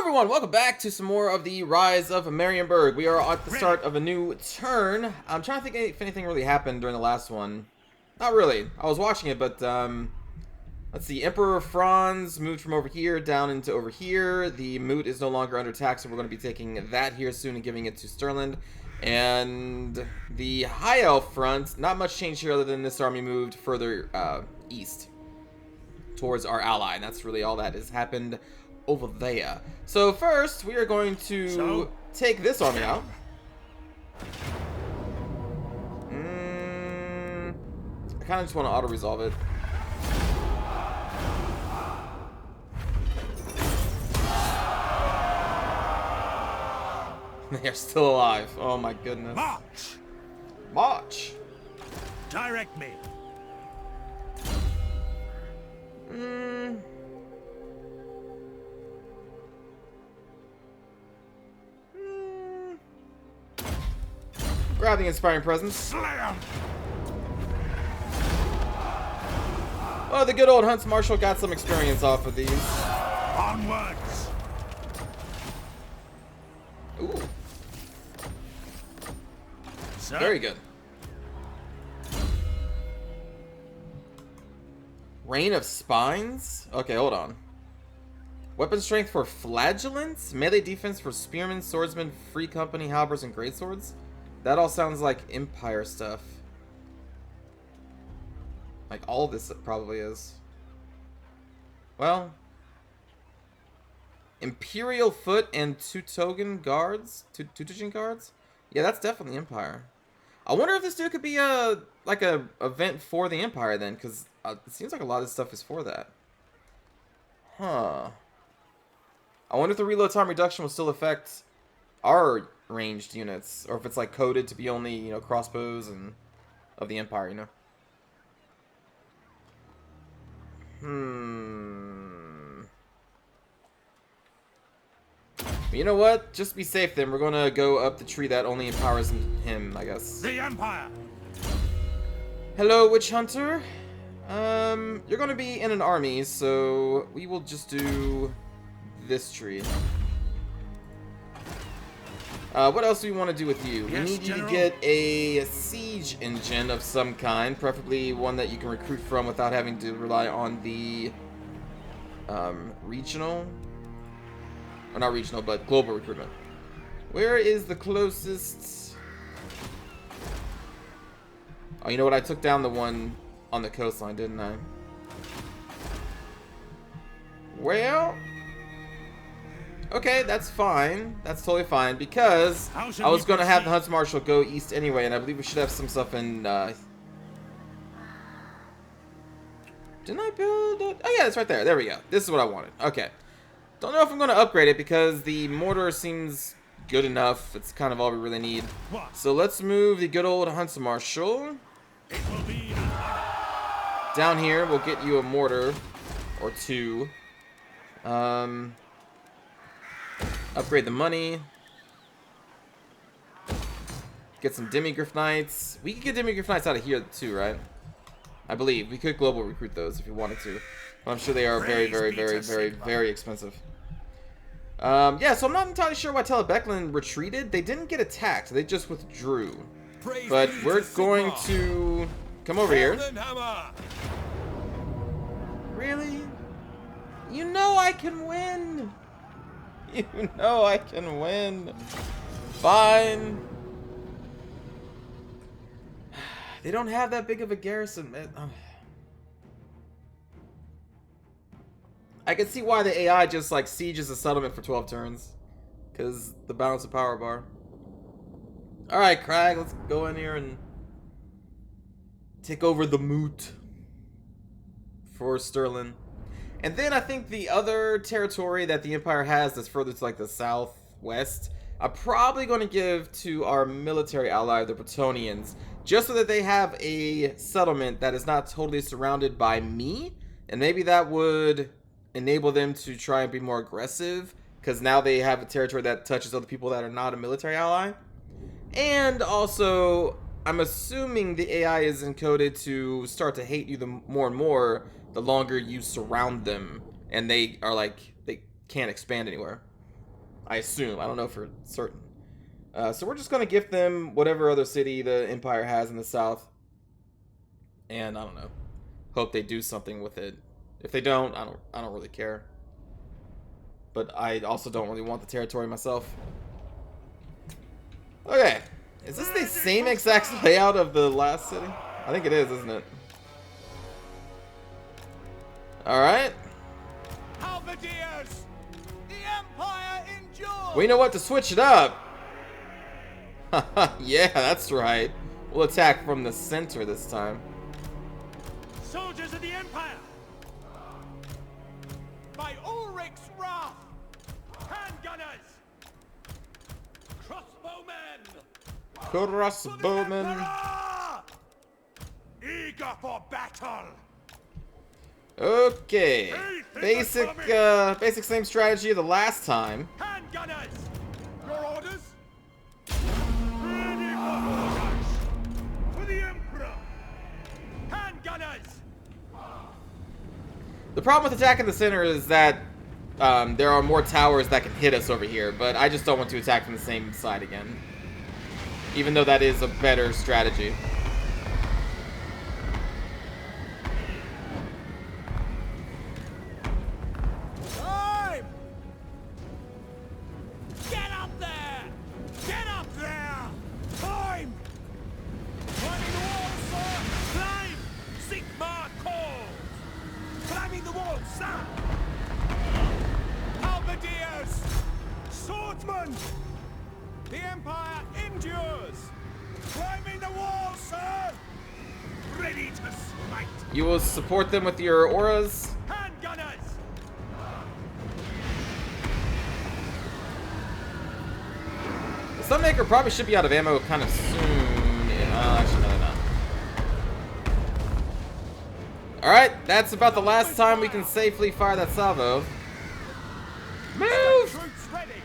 Everyone, welcome back to some more of the Rise of Marienburg. We are at the start of a new turn. I'm trying to think if anything really happened during the last one. Not really. I was watching it, but let's see. Emperor Franz moved from over here down into over here. The Moot is no longer under attack, so we're going to be taking that here soon and giving it to Stirland. And the High Elf front, not much change here other than this army moved further east towards our ally. And that's really all that has happened over there. So first, we are going to take this army out. I kind of just want to auto-resolve it. They're still alive. Oh my goodness. March! March! Direct me. Grab the inspiring presence. Slam! Oh, the good old Hunts Marshal got some experience off of these. Onwards! Ooh. Sir? Very good. Rain of Spines? Okay, hold on. Weapon strength for flagellants? Melee defense for spearmen, swordsmen, free company, halberds, and greatswords? That all sounds like Empire stuff. Like, all of this probably is. Well. Imperial Foot and Teutogen guards? Teutogen guards? Yeah, that's definitely Empire. I wonder if this dude could be a event for the Empire then, because it seems like a lot of this stuff is for that. Huh. I wonder if the reload time reduction will still affect our ranged units, or if it's like coded to be only, you know, crossbows and of the Empire, you know. You know what? Just to be safe then, we're gonna go up the tree that only empowers him, I guess. The Empire! Hello, Witch Hunter. You're gonna be in an army, so we will just do this tree. What else do we want to do with you? Yes, we need General. you to get a siege engine of some kind, preferably one that you can recruit from without having to rely on the regional, or not regional, but global recruitment. Where is the closest? Oh, you know what? I took down the one on the coastline, didn't I? Well, okay, that's fine. That's totally fine, because I was going to have the Hunts Marshal go east anyway, and I believe we should have some stuff in, didn't I build it? Oh yeah, it's right there. There we go. This is what I wanted. Okay. Don't know if I'm going to upgrade it, because the mortar seems good enough. It's kind of all we really need. So let's move the good old Hunts Marshal It will be down here. We'll get you a mortar or two. Upgrade the money. Get some Demigryph Knights. We could get Demigryph Knights out of here too, right? I believe. We could global recruit those if you wanted to. But I'm sure they are very, very, very, very, very expensive. Yeah, so I'm not entirely sure why Telebecklin retreated. They didn't get attacked. They just withdrew. But we're going to come over here. Really? You know I can win. You know I can win. Fine. They don't have that big of a garrison, man. I can see why the AI just like sieges a settlement for 12 turns. Because the balance of power bar. Alright, Crag, let's go in here and take over the Moot for Stirland. And then I think the other territory that the Empire has that's further to like the southwest, I'm probably going to give to our military ally, the Bretonnians, just so that they have a settlement that is not totally surrounded by me. And maybe that would enable them to try and be more aggressive, because now they have a territory that touches other people that are not a military ally. And also, I'm assuming the AI is encoded to start to hate you the more and more the longer you surround them and they are like, they can't expand anywhere. I assume. I don't know for certain. So we're just going to gift them whatever other city the Empire has in the south. And I don't know. Hope they do something with it. If they don't, I don't really care. But I also don't really want the territory myself. Okay. Is this the same exact layout of the last city? I think it is, isn't it? Alright. Halberdiers! The Empire endures! We know what to switch it up. Yeah, that's right. We'll attack from the center this time. Soldiers of the Empire! By Ulrich's wrath! Handgunners! Crossbowmen! Crossbowmen. Emperor! Eager for battle! Okay. Basic same strategy of the last time. Handgunners! Your orders? Ready for orders! For the Emperor! Handgunners! The problem with attacking the center is that there are more towers that can hit us over here, but I just don't want to attack from the same side again. Even though that is a better strategy. Time! Get up there! Get up there! Time! Climbing the wall, sir! Climb! Sigmar calls! Climbing the wall, sir! Halberdiers! Swordsmen! The Empire endures! Climbing the wall, sir! Ready to smite! You will support them with your auras. Handgunners! The Sunmaker probably should be out of ammo kind of soon. Yeah, actually, no, they're not. Alright, that's about the last time we can safely fire that salvo. Move! Troops ready!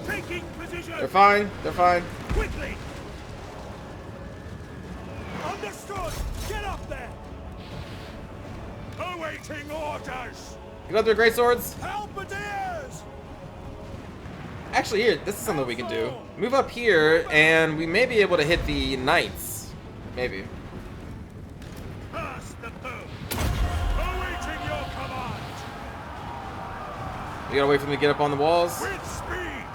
Taking position! They're fine. They're fine. Quickly! Understood! Get up there! Awaiting orders! Get up there, great swords. Halberdiers! Actually, here, this is something we can do. Move up here, and we may be able to hit the knights. Maybe. Pass the bow! Awaiting your command! We gotta wait for them to get up on the walls. With speed!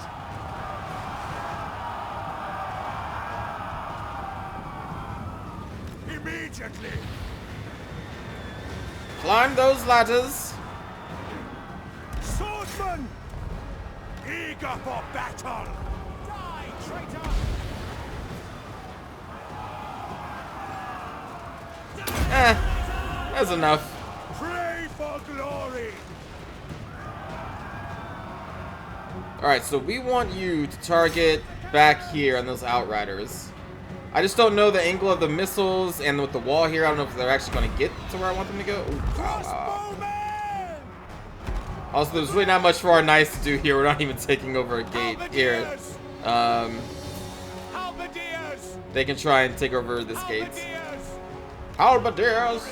Immediately! Climb those ladders. Swordsman! Eager for battle! Die, traitor! That's enough. Pray for glory! Alright, so we want you to target back here on those outriders. I just don't know the angle of the missiles, and with the wall here, I don't know if they're actually going to get to where I want them to go. Ooh, Crossbowmen! Also, there's really not much for our knights to do here. We're not even taking over a gate here. Halberdiers! They can try and take over this gate. Halberdiers! Halberdiers!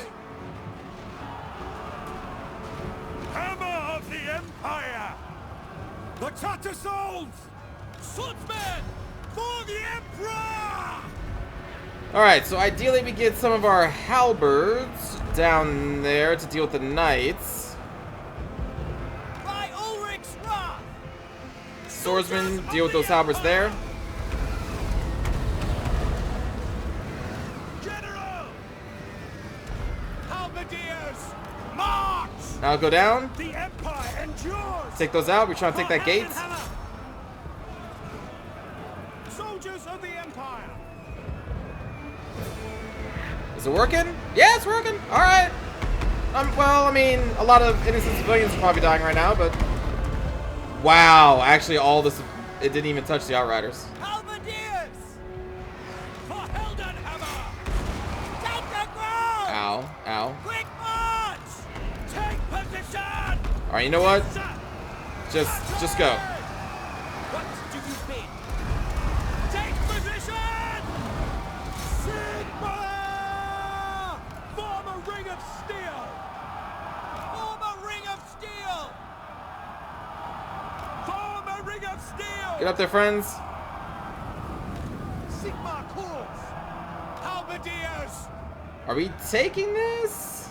Hammer of the Empire! The Tattersouls! Swordsmen! For the Emperor! Alright, so ideally we get some of our halberds down there to deal with the knights. By Ulrich's wrath! Swordsmen deal with those halberds there. General! Halberdiers! March! Now go down. The Empire endures! Take those out. We're trying to take that gate. Soldiers of the Empire! Is it working? Yeah, it's working. Alright. Well, I mean, a lot of innocent civilians are probably dying right now, but... Wow, actually all this... It didn't even touch the outriders. Halberdiers! For Heldenhammer! Take the ground! Ow, ow. Quick march! Take position! Alright, you know what? Just go. What do you bid? Take position! Sigma! Form a ring of steel! Form a ring of steel! Form a ring of steel! Get up there, friends. Sigma calls! Halberdiers! Are we taking this?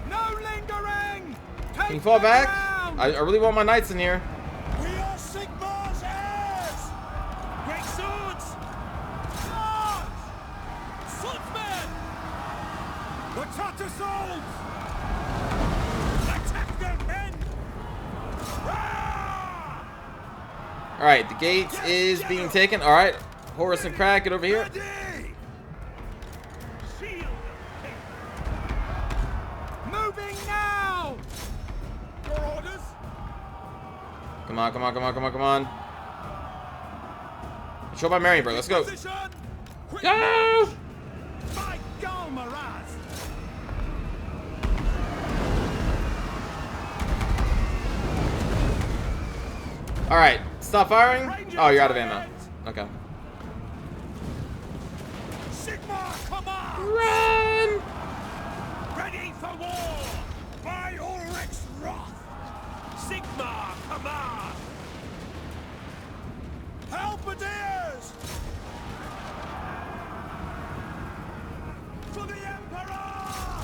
No lingering! Take Can you fall the back? ground! I really want my knights in here. We are Sigma's heirs! Great swords! Swords! Swordsmen! The Tatar souls! Attack their men! Rah! Alright, the gate is being taken. Alright, Horus and Crag, get over here. Ready! Shield! Moving now! Your orders? Come on, come on, come on, come on, come on. Control by Marienburg, let's go. Position! Quick Go! march! By Galmaraz! Alright, stop firing. Oh, you're out of ammo. Okay. Sigma, come on! Run! Ready for war! By Ulrich's wrath! Sigma, come on! Halberdiers! For the Emperor!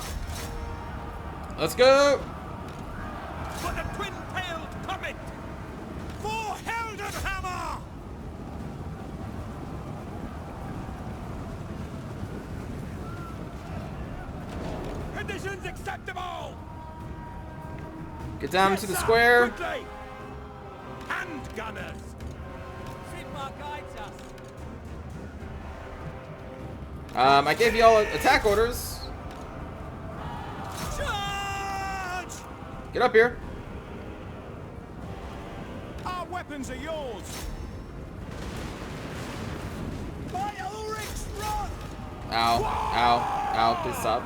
Let's go! For the twin-tailed comet! For Heldenhammer! Conditions acceptable! Get down Yes, to the sir, square. quickly! Hand gunners! Sigma guides us! I gave you all attack orders. Charge! Get up here. Our weapons are yours! By Ulrich's wrath! Ow, ow, ow, please stop.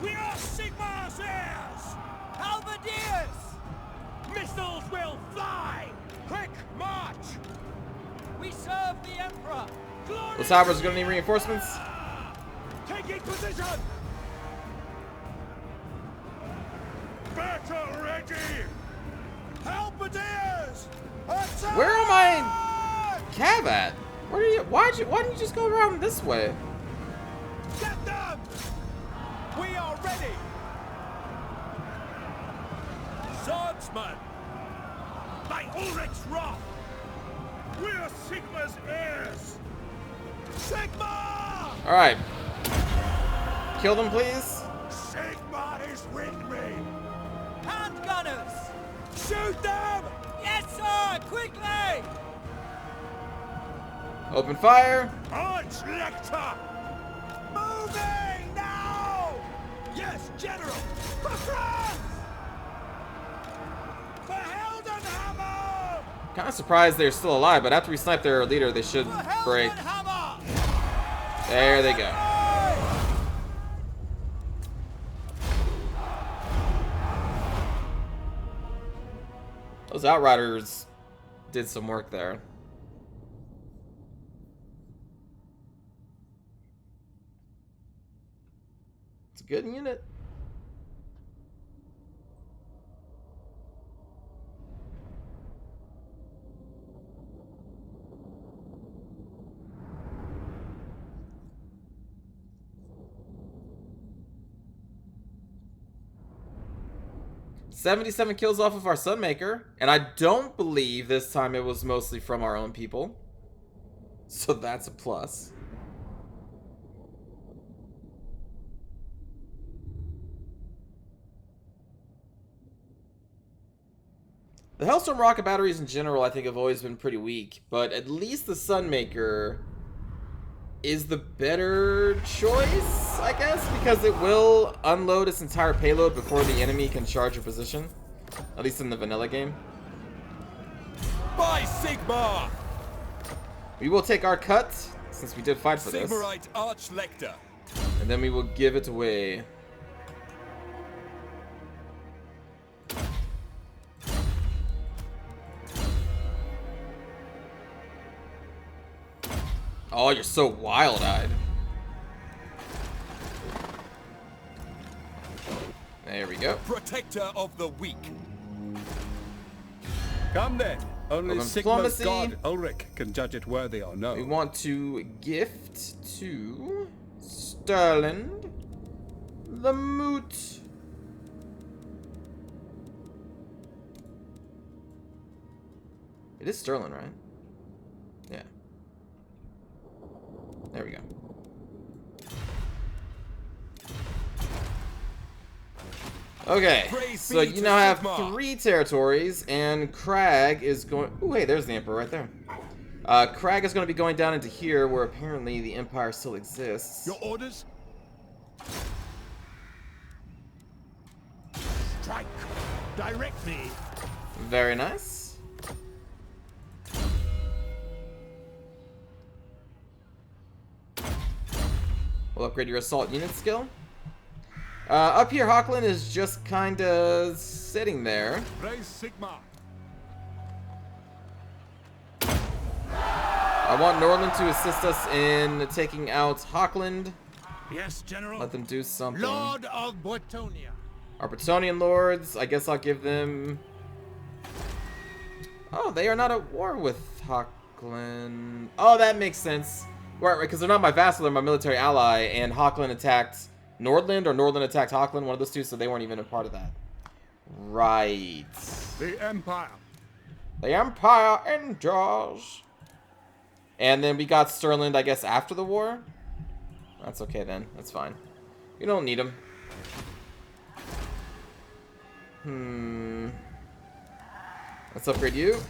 We are Sigma's heirs! Halberdiers! Missiles will fly! Quick march! We serve the Emperor! Glory Those halberds are gonna need reinforcements. Taking position! Battle ready! Halberdiers! Attack! Where am I? Cav at? Where are you? Why didn't you just go around this way? Get them! We are ready! Swordsman! By Ulrich's wrath! We are Sigma's heirs! Sigma! Alright. Kill them, please. Sigma is with me! Hand gunners! Shoot them! Yes, sir! Quickly! Open fire. Arch-Lector! Moving now! Yes, General! For France! For Heldenhammer! Kind of surprised they're still alive, but after we snipe their leader, they should For break. Heldenhammer! There they go. Those Outriders did some work there. It's a good unit. "77 kills off of our Sunmaker, and I don't believe this time it was mostly from our own people. So that's a plus. The Hellstorm rocket batteries in general, I think, have always been pretty weak, but at least the Sunmaker is the better choice, I guess, because it will unload its entire payload before the enemy can charge your position, at least in the vanilla game. By Sigma! We will take our cut, since we did fight for this, Sigmarite Arch-Lector. and then we will give it away. Oh, you're so wild-eyed. There we go. Protector of the weak. Come then. Only Well, Sigma's diplomacy. god Ulrich can judge it worthy or no. We want to gift to Sterling the Moot. It is Sterling, right? Yeah. There we go. Okay, Praise so be you to now have Sigma. 3 territories, and Crag is going... Ooh, hey, there's the Emperor right there. Crag is going to be going down into here, where apparently the Empire still exists. Your orders? Strike. Direct me. Very nice. We'll upgrade your assault unit skill. Up here, Hochland is just kinda sitting there. Praise Sigma. I want Norland to assist us in taking out Hochland. Yes, General. Let them do something. Lord of Botonia. Our Bretonnian lords, I guess I'll give them... Oh, they are not at war with Hochland. Oh, that makes sense. Right, because they're not my vassal, they're my military ally, and Hochland attacked Nordland, or Nordland attacked Hochland, one of those two, so they weren't even a part of that. Right. The Empire. The Empire endures. And then we got Sterling, I guess, after the war? That's okay then, that's fine. You don't need him. Let's upgrade you.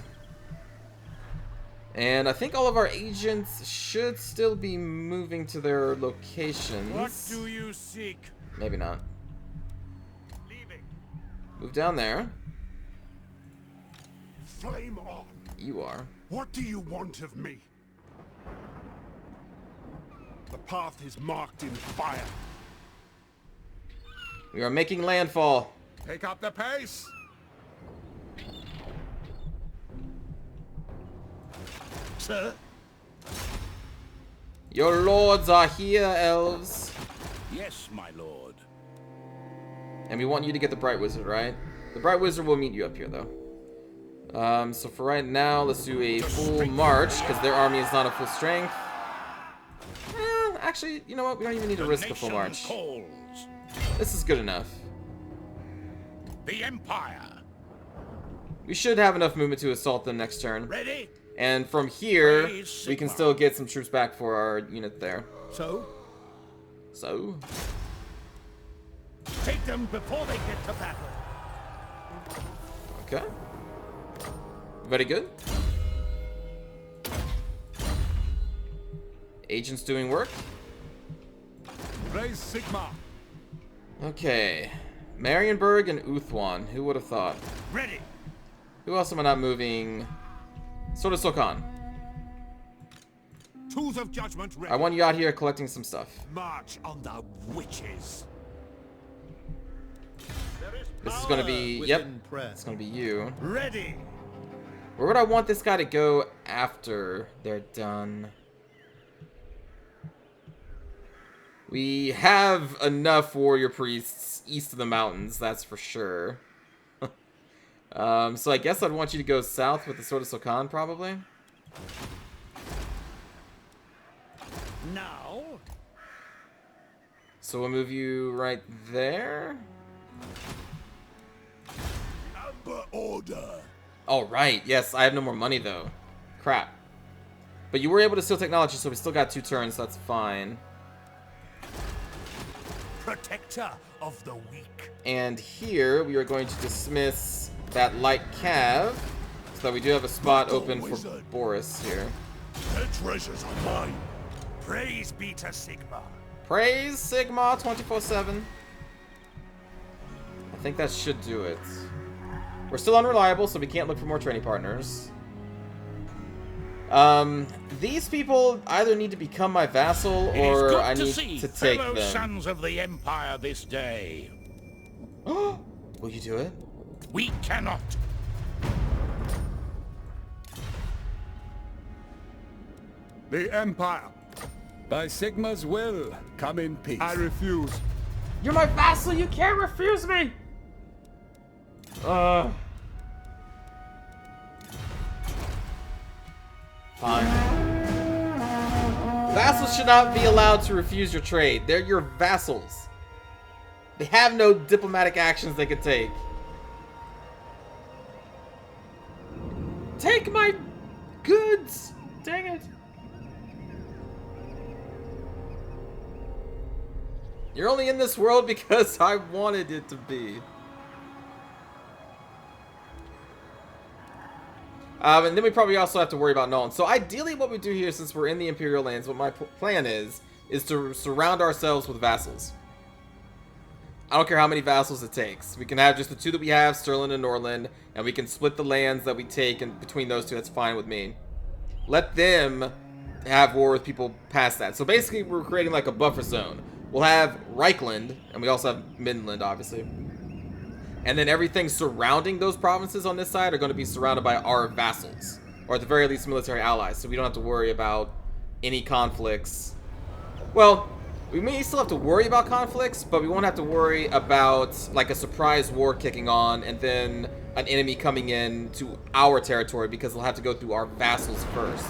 And I think all of our agents should still be moving to their locations. What do you seek? Maybe not. Leaving. Move down there. Flame on. You are. What do you want of me? The path is marked in fire. We are making landfall. Take up the pace. Sir? Your lords are here, elves. Yes, my lord. And we want you to get the Bright Wizard, right? The Bright Wizard will meet you up here, though. So for right now, let's do a full march, because their army is not at full strength. Actually, you know what? We don't even need to risk a full march. Calls. This is good enough. The Empire. We should have enough movement to assault them next turn. Ready? And from here, Praise we can Sigma. still get some troops back for our unit there. So, So, take them before they get to battle. okay. Very good. Agents doing work. Praise Sigma. Okay. Marienburg and Uthwan. Who would have thought? Ready. Who else am I not moving? Sort of Sokan. Tools of judgment ready. I want you out here collecting some stuff. March on the witches. This is gonna be, yep, it's gonna be you. Ready. Where would I want this guy to go after they're done? We have enough warrior priests east of the mountains, that's for sure. So I guess I'd want you to go south with the Sword of Sokan, probably. Now. So we'll move you right there. Amber order. Oh, right. Yes, I have no more money, though. Crap. But you were able to steal technology, so we still got 2 turns, so that's fine. Protector of the weak. And here, we are going to dismiss that light cav, so that we do have a spot open for Boris here. Their treasures are mine. Praise be to Sigma. Praise Sigma 24/7. I think that should do it. We're still unreliable, so we can't look for more training partners. These people either need to become my vassal, or I need to take fellow them. sons of the Empire this day. Will you do it? We cannot. The Empire. By Sigma's will, come in peace. I refuse. You're my vassal, you can't refuse me! Fine. Vassals should not be allowed to refuse your trade. They're your vassals. They have no diplomatic actions they could take. Take my goods! Dang it. You're only in this world because I wanted it to be. And then we probably also have to worry about Nolan. So ideally what we do here, since we're in the Imperial lands, what my plan is to surround ourselves with vassals. I don't care how many vassals it takes. We can have just the two that we have, Sterling and Norland, and we can split the lands that we take in between those two. That's fine with me. Let them have war with people past that. So basically we're creating like a buffer zone. We'll have Reichland, and we also have Midland, obviously. And then everything surrounding those provinces on this side are going to be surrounded by our vassals. Or at the very least, military allies. So we don't have to worry about any conflicts. Well, we may still have to worry about conflicts, but we won't have to worry about like a surprise war kicking on and then an enemy coming in to our territory because they'll have to go through our vassals first.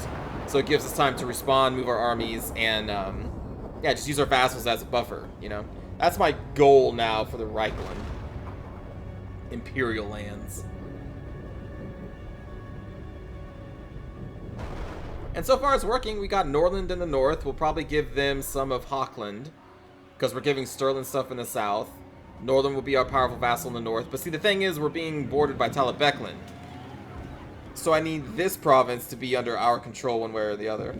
So it gives us time to respond, move our armies, and yeah, just use our vassals as a buffer, you know? That's my goal now for the Reichland Imperial lands. And so far it's working. We got Norland in the north. We'll probably give them some of Hochland because we're giving Sterling stuff in the south. Northern will be our powerful vassal in the north. But see, the thing is, we're being bordered by Talabecland. So I need this province to be under our control one way or the other.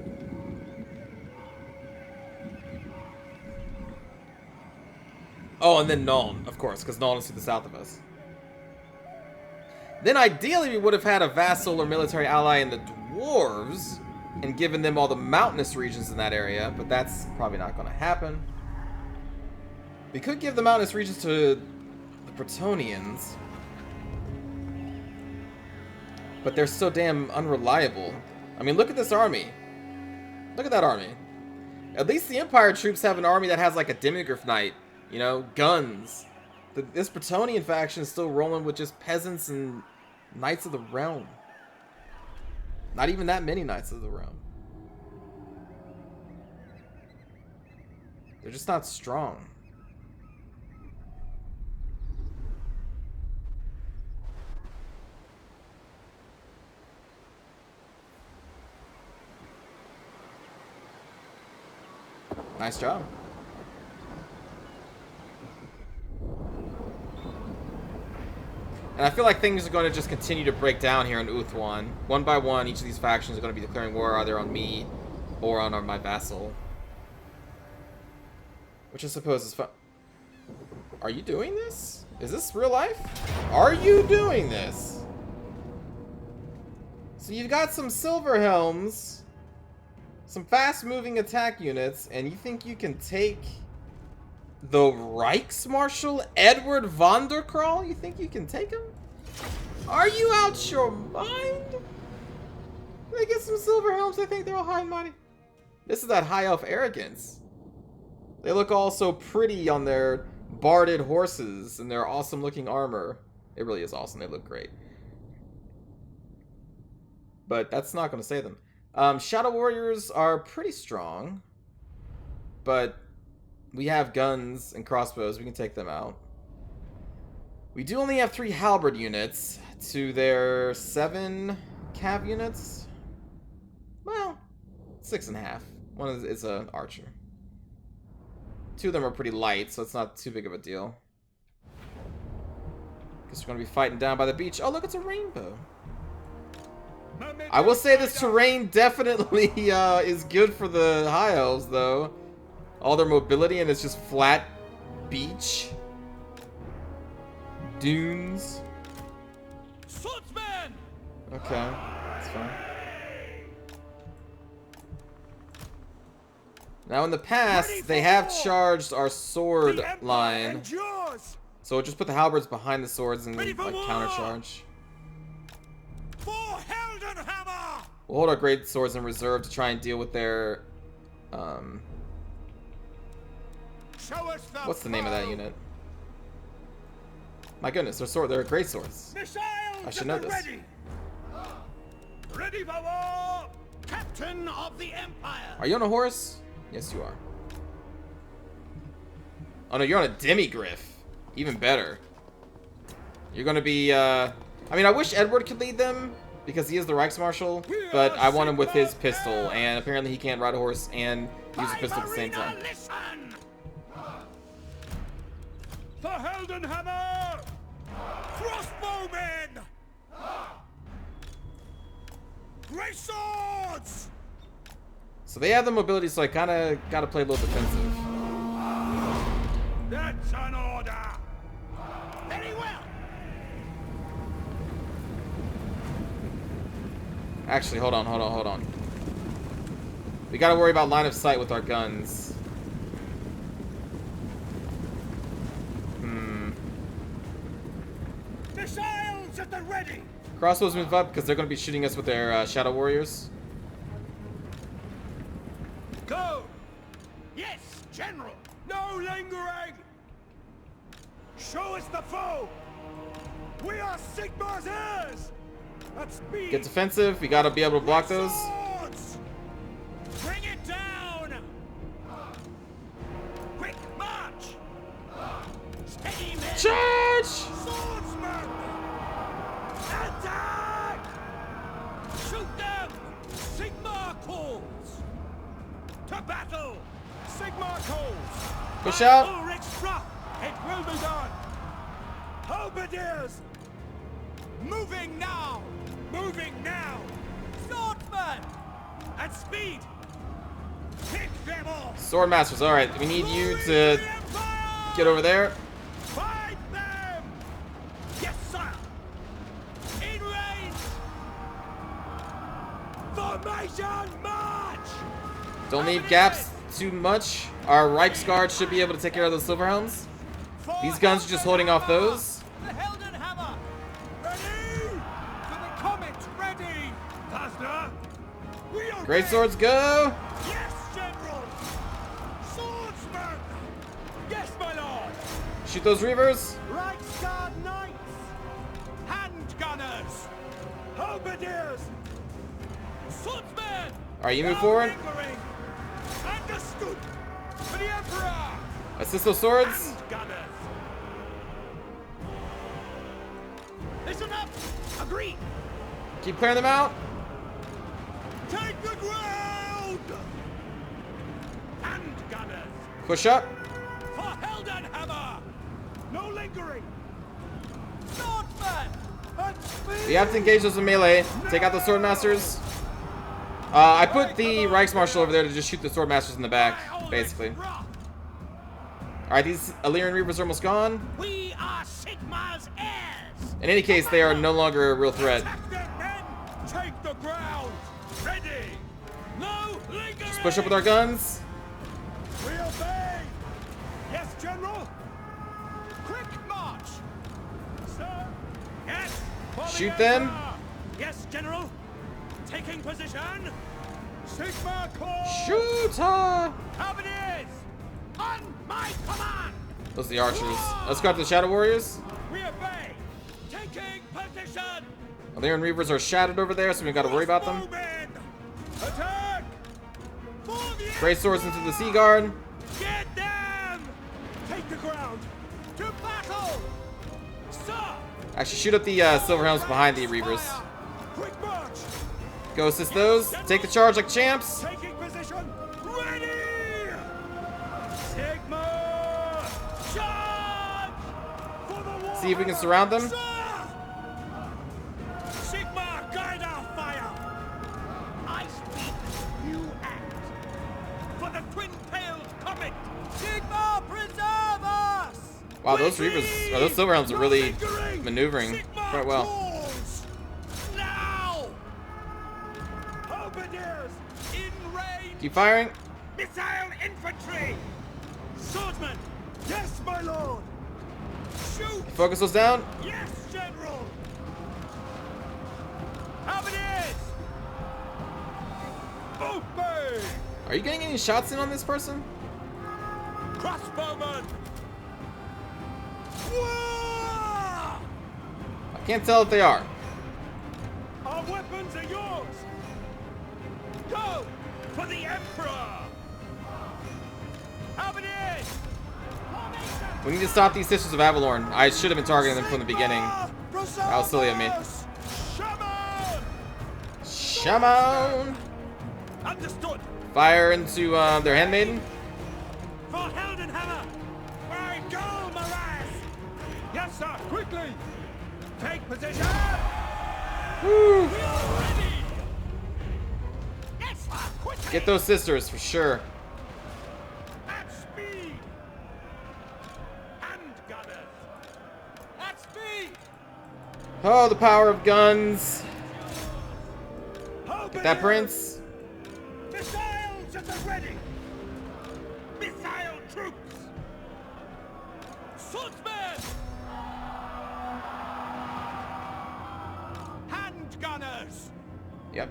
Oh, and then Nuln, of course, because Nuln is to the south of us. Then ideally we would have had a vassal or military ally in the dwarves and given them all the mountainous regions in that area, but that's probably not going to happen. We could give the mountainous regions to the Bretonnians, but they're so damn unreliable. I mean, look at this army. Look at that army. At least the Empire troops have an army that has like a Demigryph Knight, you know, guns. This Bretonnian faction is still rolling with just peasants and Knights of the Realm. Not even that many Knights of the Realm. They're just not strong. Nice job. And I feel like things are going to just continue to break down here in Uthwan. One by one, each of these factions are going to be declaring war either on me or on my vassal. Which I suppose is fun. Are you doing this? Is this real life? Are you doing this? So you've got some silver helms, some fast-moving attack units, and you think you can take the Reichsmarschall Edward von der Krall? You think you can take him? Are you out your mind? They get some silver helms. I think they're all high and mighty. This is that high elf arrogance. They look all so pretty on their barded horses and their awesome looking armor. It really is awesome. They look great. But that's not going to save them. Shadow Warriors are pretty strong. But we have guns and crossbows. We can take them out. We do only have 3 halberd units to their 7 cav units. Well, 6.5. One is an archer. 2 of them are pretty light, so it's not too big of a deal. Guess we're going to be fighting down by the beach. Oh, look, it's a rainbow. I will say this terrain definitely is good for the high elves, though. All their mobility, and it's just flat beach. Dunes. Swordsman! Okay, that's fine. Now in the past, they have charged our sword line. So we'll just put the halberds behind the swords and like countercharge. We'll hold our great swords in reserve to try and deal with their Show us the What's the name of that foe. unit? My goodness, they're great swords. Missiles I should know at the this. ready. Ready for war! Captain of the Empire! Are you on a horse? Yes, you are. Oh no, you're on a demigriff. Even better. You're gonna be, I mean, I wish Edward could lead them, because he is the Reichsmarshal, but I want him with his pistol, and apparently he can't ride a horse and use a pistol at the same time. Listen! The Heldenhammer! Crossbowmen! Great swords! So they have the mobility, so I kinda gotta play a little defensive. That's an order! Very well! Actually, hold on. We gotta worry about line of sight with our guns. Missiles at the ready! Crossbows move up because they're gonna be shooting us with their Shadow Warriors. Go! Yes, General! No lingering! Show us the foe! We are Sigmar's heirs! At speed! Get defensive. We gotta be able to block those. Swords! Bring it down! Quick march! Steady men! Charge! Swordsman! Attack! Shoot them! Sigmar calls! To battle! Sigmar calls! Push out. Ulrich struck! It will be done! Halberdiers! Moving now! Moving now! Swordsman! At speed! Pick them off! Swordmasters. All right, we need you to get over there. Fight them! Yes, sir! In range! Formation march! Don't leave gaps too much. Our Reichsguard should be able to take care of those Silverhelms. These guns are just holding off those. The Heldenhammer! Ready! For the Comet, ready! Faster! We are Great ready. swords, go! Yes, General! Swordsman! Yes, my lord! Shoot those Reavers. Reichsguard Knights! Handgunners! Halberdiers! Swordsmen! All right, you move forward. Lingering. Understood! For the Emperor! Assist those swords. Handgunners! Listen up! Agreed! Keep clearing them out. Take the ground! Handgunners! Push up. For Heldenhammer! No lingering! Swordsman! At speed! We have to engage those in melee. Take out the Swordmasters. I put the Reichsmarshal over there to just shoot the Swordmasters in the back, basically. All right, these Illyrian Reavers are almost gone. We are Sigmar's heirs! In any case, they are no longer a real threat. Attack them, men! Take the ground! Ready! No lingering! Just push up with our guns. We obey! Yes, General! Quick march! Sir! Yes! For the Shoot them. Emperor! Yes, General! Taking position! Sigmar call! Shoot! Cavaliers! On my command! Those are the archers. Let's go after the Shadow Warriors. We obey! Taking position! Illyrian Reavers are shattered over there, so we gotta worry about them. Crossbowmen! Attack! For the Great swords into Emperor! the Sea Guard. Get them! Take the ground! To battle! Sir! Actually, shoot up the Silverhelms behind the Reavers. Fire! Quick march! Go assist those. Take the charge like champs. Taking position! Ready! Sigmar! Charge! For the war! See if we can surround them. Sir! Sigmar, guide our fire! I speak, you act. For the twin-tailed comet! Sigmar, preserve us! Wow, those Reavers, those Silverhelms are really maneuvering Sigmar quite well. calls! Now! Halberdiers in range! Keep firing. Missile infantry! Swordsman! Yes, my lord! Shoot! Focus those down. Yes, General! Halberdiers! Obey! Are you getting any shots in on this person? Crossbowmen! Whoa! I can't tell if they are. Our weapons are yours! Go! For the Emperor! Have it in! We need to stop these Sisters of Avalorn. I should have been targeting them from the beginning. That was silly of me. Shaman! Shaman! Understood! Fire into their handmaiden. For Heldenhammer! Where go, Morass! Yes, sir! Quickly! Take position! Woo! We are ready! Yes, sir! Quickly! Get those sisters for sure. At speed! Handgunners! At speed! Oh, the power of guns. Open Get that, it! Prince. Missiles at the ready! Missile troops! Swordsmen! Handgunners! Yep.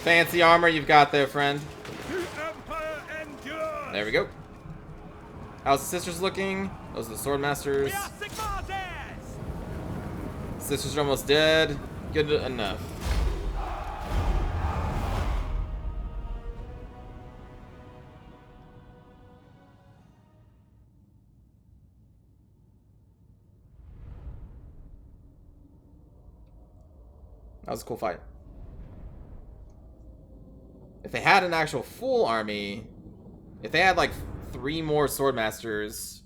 Fancy armor you've got there, friend. The Empire endures! There we go. How's the sisters looking? Those are the sword masters. We are Sigmar's heirs! Sisters are almost dead. Good enough. That was a cool fight. If they had an actual full army, if they had like 3 more swordmasters,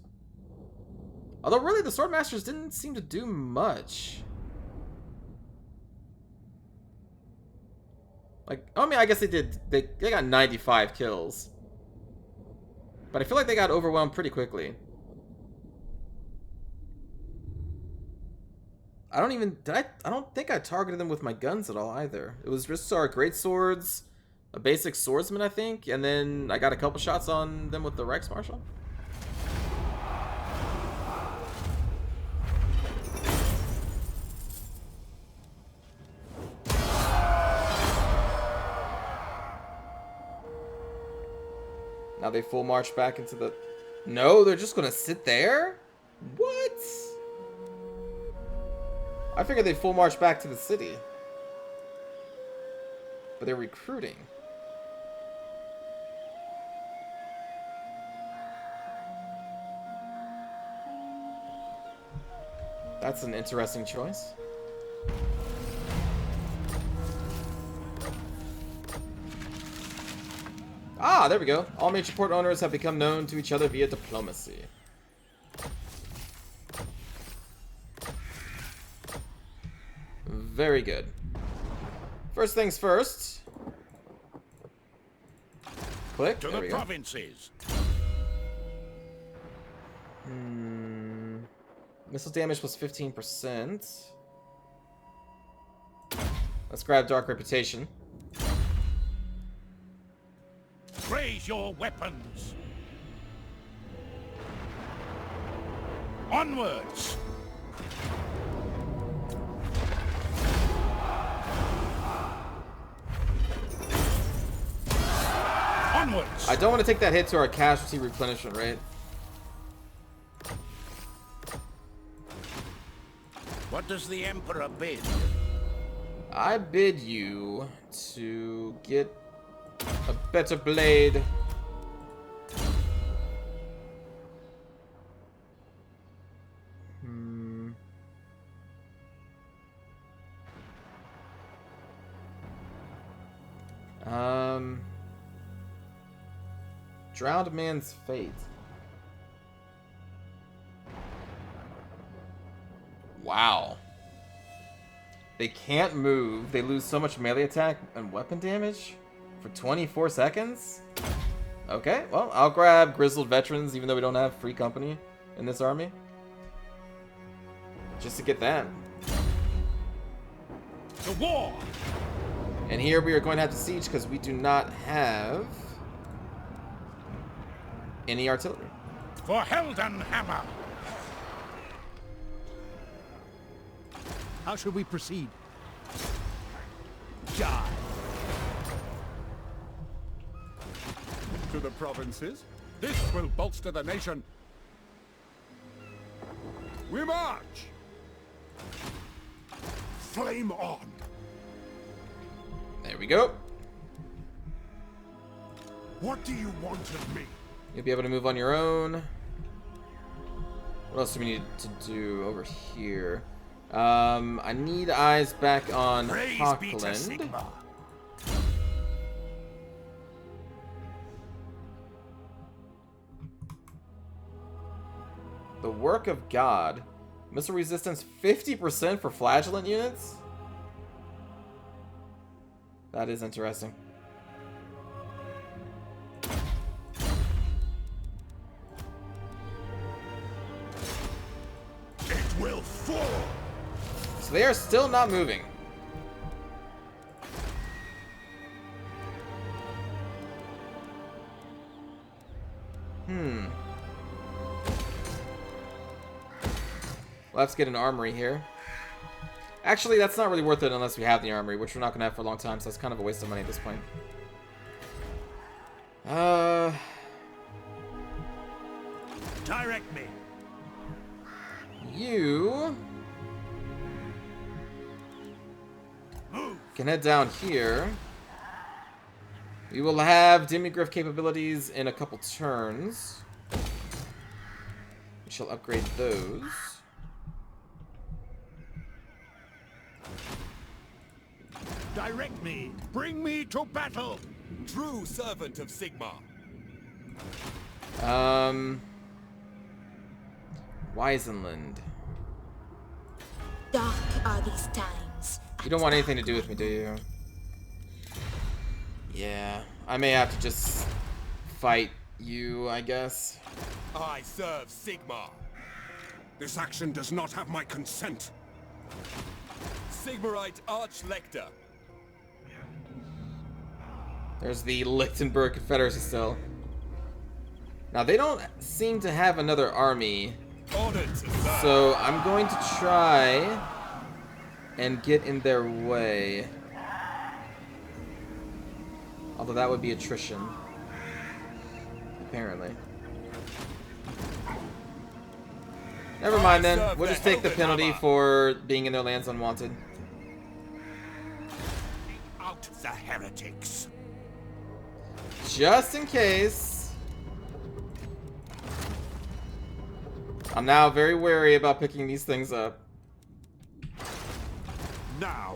although really the swordmasters didn't seem to do much. Like, I mean, I guess they did. They got 95 kills, but I feel like they got overwhelmed pretty quickly. I don't even I don't think I targeted them with my guns at all either. It was just our great swords, a basic swordsman, I think, and then I got a couple shots on them with the Reichsmarschall. Now they full march back into the... No, they're just gonna sit there? What? I figured they'd full march back to the city. But they're recruiting. That's an interesting choice. Ah, there we go. All major port owners have become known to each other via diplomacy. Very good. First things first. Click. To There the we go. provinces! Missile damage plus 15%. Let's grab Dark Reputation. Raise your weapons! Onwards! Onwards! I don't want to take that hit to our casualty replenishment rate. What does the Emperor bid? I bid you to get a better blade. Drowned Man's Fate. Wow. They can't move. They lose so much melee attack and weapon damage for 24 seconds? Okay, well, I'll grab Grizzled Veterans, even though we don't have free company in this army. Just to get that. The war! And here we are going to have to siege because we do not have any artillery. For Heldenhammer! How should we proceed? Die. to the provinces. This will bolster the nation. We march! Flame on! There we go. What do you want of me? You'll be able to move on your own. What else do we need to do over here? I need eyes back on Praise be to Hockland. Sigma. The Work of God. Missile resistance 50% for flagellant units? That is interesting. It will fall! So they are still not moving. Let's get an armory here. Actually, that's not really worth it unless we have the armory, which we're not going to have for a long time, so it's kind of a waste of money at this point. Direct me. You Move. can head down here. We will have Demigriff capabilities in a couple turns. We shall upgrade those. Direct me! Bring me to battle! True servant of Sigma. Weisenland. Dark are these times. You don't want anything to do with me, do you? Yeah, I may have to just fight you, I guess. I serve Sigma. This action does not have my consent. Sigmarite Archlector. There's the Lichtenberg Confederacy still. Now, they don't seem to have another army, Honored to serve. so I'm going to try and get in their way. Although that would be attrition. Apparently. Never mind then. We'll just take the penalty for being in their lands unwanted. Out the heretics! Just in case. I'm now very wary about picking these things up. Now!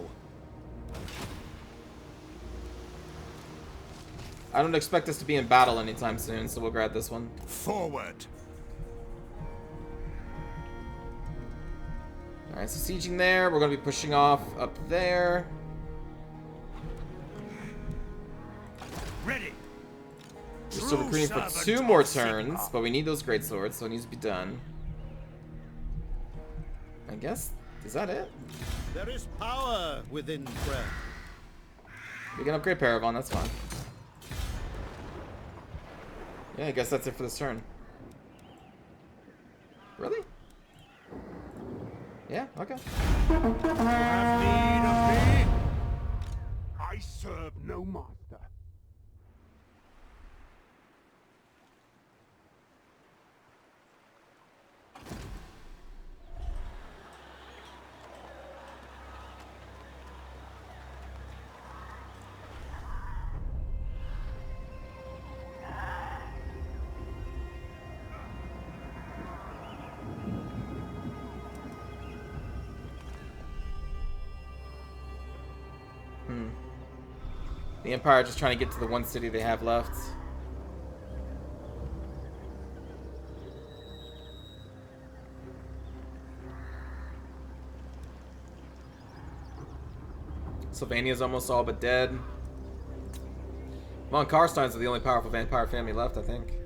I don't expect us to be in battle anytime soon, so we'll grab this one. Forward! Alright, so sieging there. We're going to be pushing off up there. Ready! We're still recruiting for 2 more turns, but we need those great swords, so it needs to be done. I guess, is that it? There is power within prayer. We can upgrade Paragon, that's fine. Yeah, I guess that's it for this turn. Really? Yeah, okay. Have need of me? I serve no master. The Empire just trying to get to the one city they have left. Sylvania's almost all but dead. Von Karstein's are the only powerful vampire family left, I think.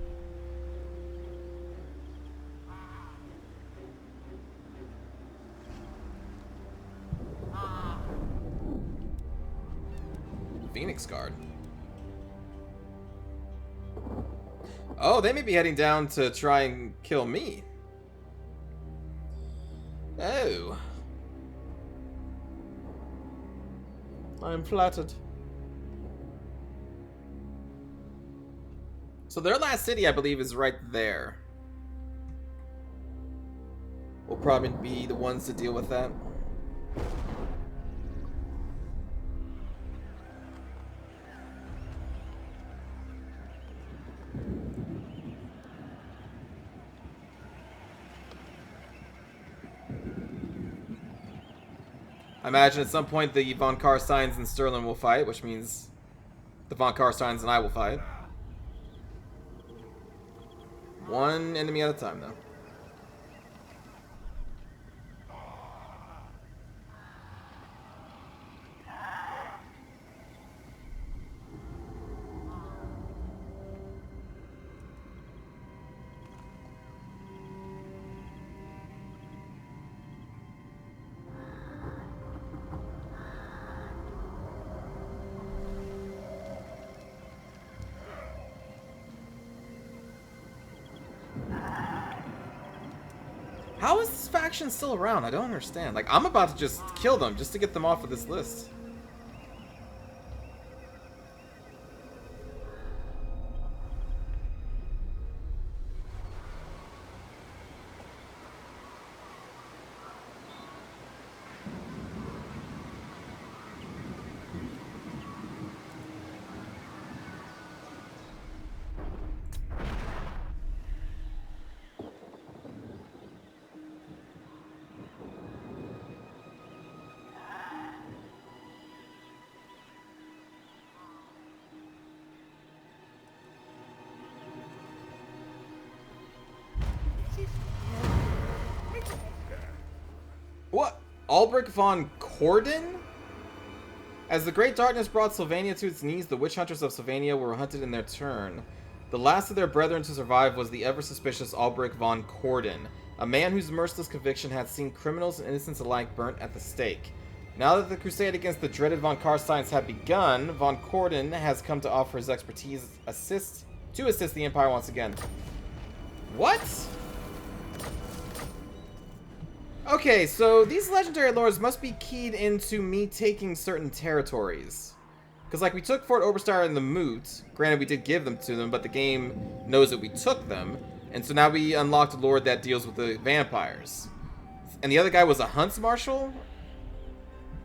Phoenix Guard. Oh, they may be heading down to try and kill me. Oh. I'm flattered. So their last city, I believe, is right there. We'll probably be the ones to deal with that. I imagine at some point the von Karsteins and Sterling will fight, which means the von Karsteins and I will fight. One enemy at a time, though. How is this faction still around? I don't understand. Like, I'm about to just kill them just to get them off of this list. What? Albrecht von Corden? As the Great Darkness brought Sylvania to its knees, the witch hunters of Sylvania were hunted in their turn. The last of their brethren to survive was the ever-suspicious Albrecht von Corden, a man whose merciless conviction had seen criminals and innocents alike burnt at the stake. Now that the crusade against the dreaded von Karsteins had begun, von Corden has come to offer his expertise to assist the Empire once again. What? Okay, so these legendary lords must be keyed into me taking certain territories. Because, like, we took Fort Oberstar and the Moot. Granted, we did give them to them, but the game knows that we took them. And so now we unlocked a lord that deals with the vampires. And the other guy was a Hunts Marshal?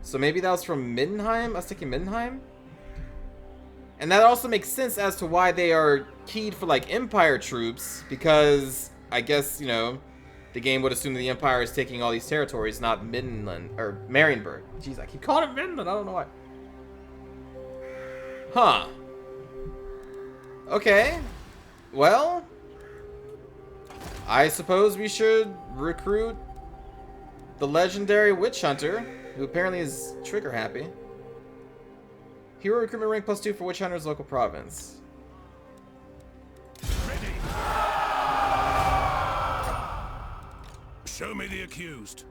So maybe that was from Middenheim? I was thinking Middenheim? And that also makes sense as to why they are keyed for, like, Empire troops. Because, I guess, you know, the game would assume that the Empire is taking all these territories, not Middenland, or Marienburg. Jeez, I keep calling it Middenland, I don't know why. Huh. Okay. Well, I suppose we should recruit the legendary witch hunter, who apparently is trigger happy. Hero recruitment rank +2 for witch hunters local province. Ready. Show me the accused.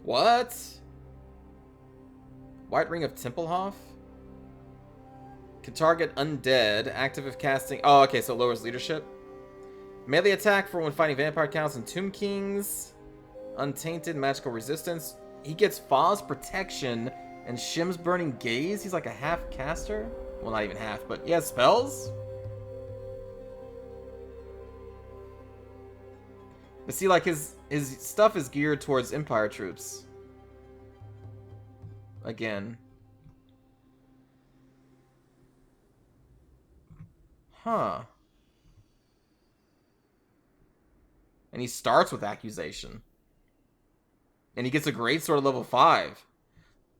What? White Ring of Tempelhof? Can target undead. Active if casting. Oh, okay, so it lowers leadership. Melee attack for when fighting vampire counts and Tomb Kings. Untainted magical resistance. He gets Faw's protection and Shim's burning gaze. He's like a half caster. Well, not even half, but he has spells. But see, like his stuff is geared towards Empire troops. Again. Huh. And he starts with accusation. And he gets a great sword at level 5.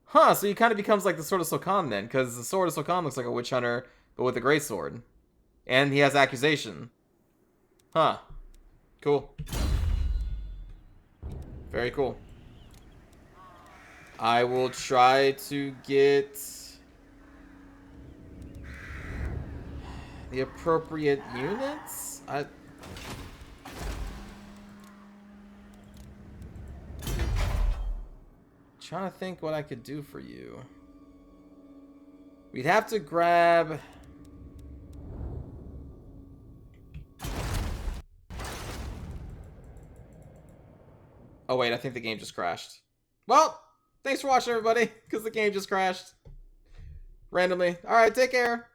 Huh, so he kind of becomes like the Sword of Sokan then, because the Sword of Sokan looks like a witch hunter, but with a great sword. And he has accusation. Huh. Cool. Very cool. I will try to get the appropriate units. Trying to think what I could do for you. We'd have to grab... Oh wait, I think the game just crashed. Well, thanks for watching everybody, because the game just crashed. randomly. All right, take care.